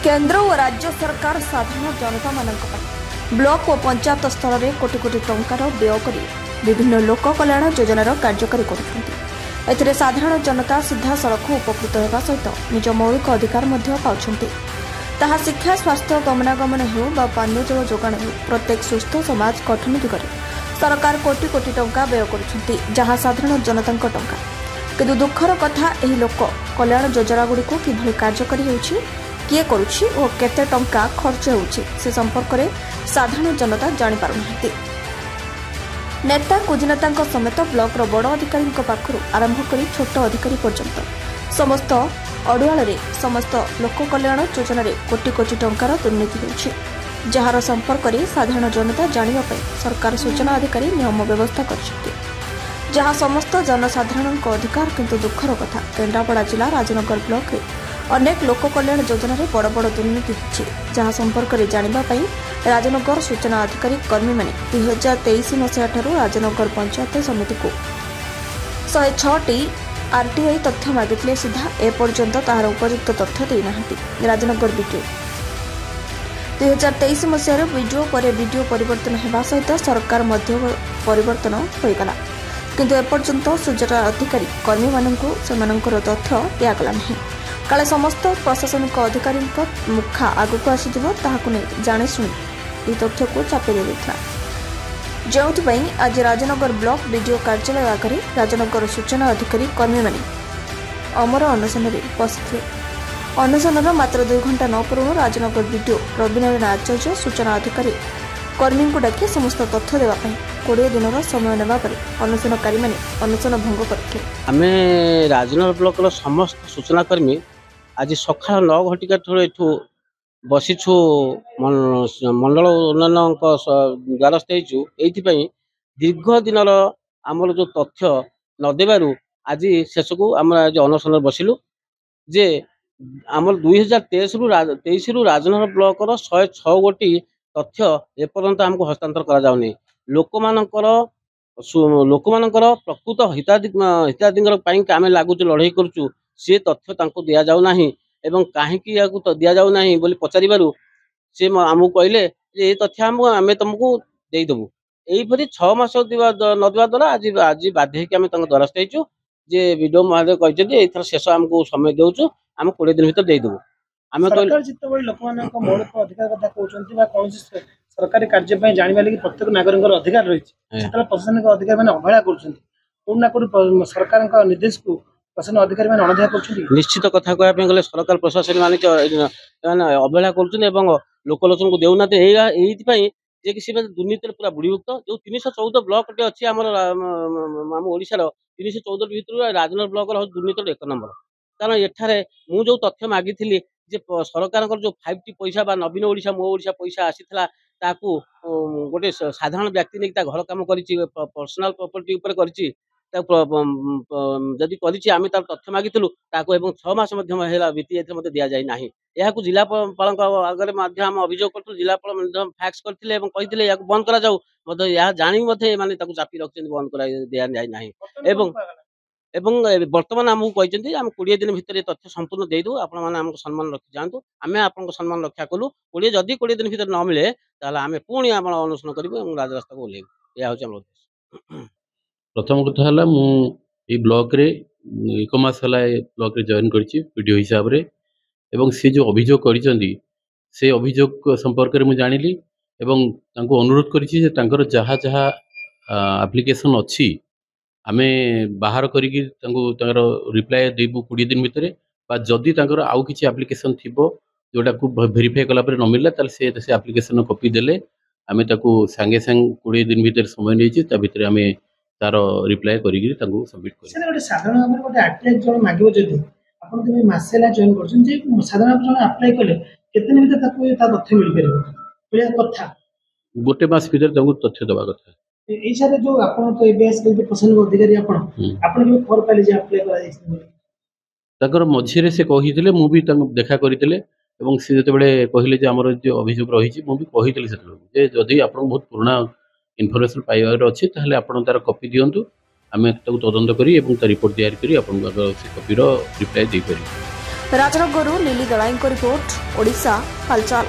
केंद्र और राज्य सरकार साधारण जनता मानक ब्लॉक और पंचायत स्तर में कोटी कोटी टंकार व्यय कर विभिन्न लोक कल्याण योजनार कार्यकारी कर साधारण जनता सीधा सड़क उपकृत होगा सहित निज मौलिक अधिकार पाउछन्ति। ताहा शिक्षा स्वास्थ्य गमनागमन हो बा पानीय जल जोगाण हो प्रत्येक सुस्थ समाज गठन दिगरे सरकार कोटी कोटी टंका व्यय करुछन्ति जहाँ साधारण जनता टंका किंतु दुखर कथा एही लोक कल्याण योजना गुड़ी किभली कार्यकारी होउछि किए करुछि और केते टंका खर्च होउछि से संपर्क में साधारण जनता जानि पारु नाहंती। नेता कुजिनेता समेत ब्लॉक रो बड़ अधिकारी पाखु आरंभ कर छोट अधिकारी पर्यंत समस्त अड़ुआल समस्त लोक कल्याण योजन कोटी कोटी टंकार दुर्नीति होउछि जार संपर्क में साधारण जनता जानिबा पई सरकार सूचना अधिकारी नियम व्यवस्था करछथि जहाँ समस्त जनसाधारण अधिकार किंतु दुखर कथा केन्द्रापड़ा जिला राजनगर ब्लॉक रे अनेक लोक कल्याण योजन बड़ बड़ दुर्नीति होछि जहाँ संपर्क में जानिबा पई राजनगर सूचना अधिकारी कर्मी माने 2023 मसीहा ठारू राजनगर पंचायत समिति को 106टी आरटीआई तथ्य मागिथिले सुधा एपर्यंत ताहार उपयुक्त तथ्य देना राजनगर वीडियो 2023 मसीहार वीडियो पर वीडियो परिवर्तन होगा सहित सरकार मध्य परिवर्तन होगला किंतु एपर्यंत सूचना अधिकारी कर्मी मानकु सेमानकर तथ्य दिगला नहीं काले समस्त प्रशासनिक अधिकारी मुखा आगक आसीथिबो ताहाकु नै जाने सुनी यह तथ्य को चापी देइथिला जो आज राजनगर ब्लॉक वीडियो कार्यालय आगे राजनगर सूचना अधिकारी कर्मी माने अमर अनशन बसते अनशन मात्र 2 घंटा न पूर्व राजनगर वीडियो रविनारायण आचार्य सूचना अधिकारी कर्मी को डाकी समस्त तथ्य देवाई 20 दिन समय नेबा परे अनशनकारी माने अनशन भंग करथिले। आमे राजनगर ब्लॉक समस्त सूचना कर्मी आज सका 9 घटिका ठू बसीछु मंडल उन्नयन द्वारस्थ होती दीर्घ दिन आमर जो तथ्य नदेबारु आज शेष को आम आज अनशन बसिलु जे आमर 2023 रु राजनगर ब्लॉक 106 गोटी तथ्य एपर्यंत आमको हस्तांतर करा जाउनी लोक मानकर प्रकृत हिताधिकार पाई आमे लागुच लड़ाई करूचु से तथ्य तांको दिया जाउ नाही एवं काहेकि याकू तो दिया जाउ नाही बोली पचारिबारु से आमको कहले जे ए तथ्य आमे तुमको देई दबु एहीपरि 6 मास नदवा द्वारा आज आज बाध्य होकर आमे तांको द्वारस्थ होइछु जे वीडियो महोदय कहते एथर शेष आमको समय देउछु आम 20 दिन भीतर देई दबु आमे सरकार जितबे लोकमानक मौलिक अधिकार कथा कहउचंती बा कौन सरकारी कार्य पय जानिबा लागि प्रत्येक नागरिक अधिकार रहिछि सेतला प्रशासनिक अधिकारी माने अवहेला करूछंती कोना कोन सरकार का निर्देश को प्रशासन अधिकारी माने अनदेखा करूछंती निश्चित कथा कहया पे गले सरकार प्रशासन माने अवहेला करूछन एवं लोकलोचन को देउना ते एही पय जे कि से दुर्नीति पूरा बुड़ीयुक्त जो 314 ब्लॉक टे अछि हमर हम ओडिसा रो 314 भीतर राजनगर ब्लॉक रो दुर्नीति 1 नंबर कारण एठारे मु जो तथ्य मागिथिली जे सरकार जो 5T पैसा बा नवीन ओडिशा मो ओडिशा पैसा आसीथला ताकू गोटे साधारण व्यक्ति ने घर काम करिछि पर्सनल प्रॉपर्टी ऊपर करिछि जदि करिछि आमे तार तथ्य मागिथिलु ताकू एवं 6 मास मध्यम हेला बीती एथे मते दिया जाय नाही याकू जिलापाल आगे हम अभियोग करथु जिलापाल फैक्स करथिले एवं कहिथिले याकू बंद करा जाऊ मते या जानि मते माने ताकू चापी रखछन बंद करा दिया जाय नाही एवं वर्तमान आमको कहते आम 20 दिन भितर तथ्य संपूर्ण दे दू आपण मैंने आमको सम्मान रखी जातु आम आपको सम्मान रक्षा कलु 20 दिन भितर न मिले ताला आम पुणी आम अनुसरण करूँ राजरास्ता को ओह्लैबू यह हूँ उद्देश्य। प्रथम कथा है मुझे ब्लॉक रे 1 मास है ब्लॉक रे जॉइन करछि वीडियो हिसाब रे एवं से जो अभियोग करिसेंती से अभियोग संपर्क में जानिली एवं तांको अनुरोध करिछि जे तांकर जहा जहा एप्लिकेशन अछि आमे बाहर करिकी रिप्लाय देबू 20 दिन भितर बा जदि तांकर आउ किछि एप्लिकेशन थिबो जोटा को वेरीफाई कला पर न मिलला ताल से एप्लिकेशन कॉपी देले आमे ताकू संगे संग 20 दिन भितर समय नेछि ता भितर आमे तार रिप्लाय करिकी तांको सबमिट करी से गोटे साधारण भाबे गोटे आरटीआई जोन मागिबो जदि आपण तबे मासेला जॉइन करछन जे साधारण जोन अप्लाई कले केतने भितर ताकू ता तथ्य मिल परिबो बलिया कथा गोटे मास भितर तांको तथ्य दबा कथा ए सारे जो आपण तो एबीएस के प्रशासनिक अधिकारी आपण के फॉर पाले जे अप्लाई करा जायछि ताकर मझी रे से कहिथिले मु भी तांको देखा करिथिले एवं से जते कहले जे हमर जो अभियोग रही मु भी कहिथिले से जे जदि आपण बहुत पुराना इनफॉरमेशन पाइबार अछि ताहले आपण तार कॉपी दियंतु आमे तदंत करी एवं रिपोर्ट तैयार करी आपण से कॉपी रो रिप्लाई दे करी। राजनगरରୁ नीली दलाईଙ୍କ रिपोर्ट ओडिशा हालचाल।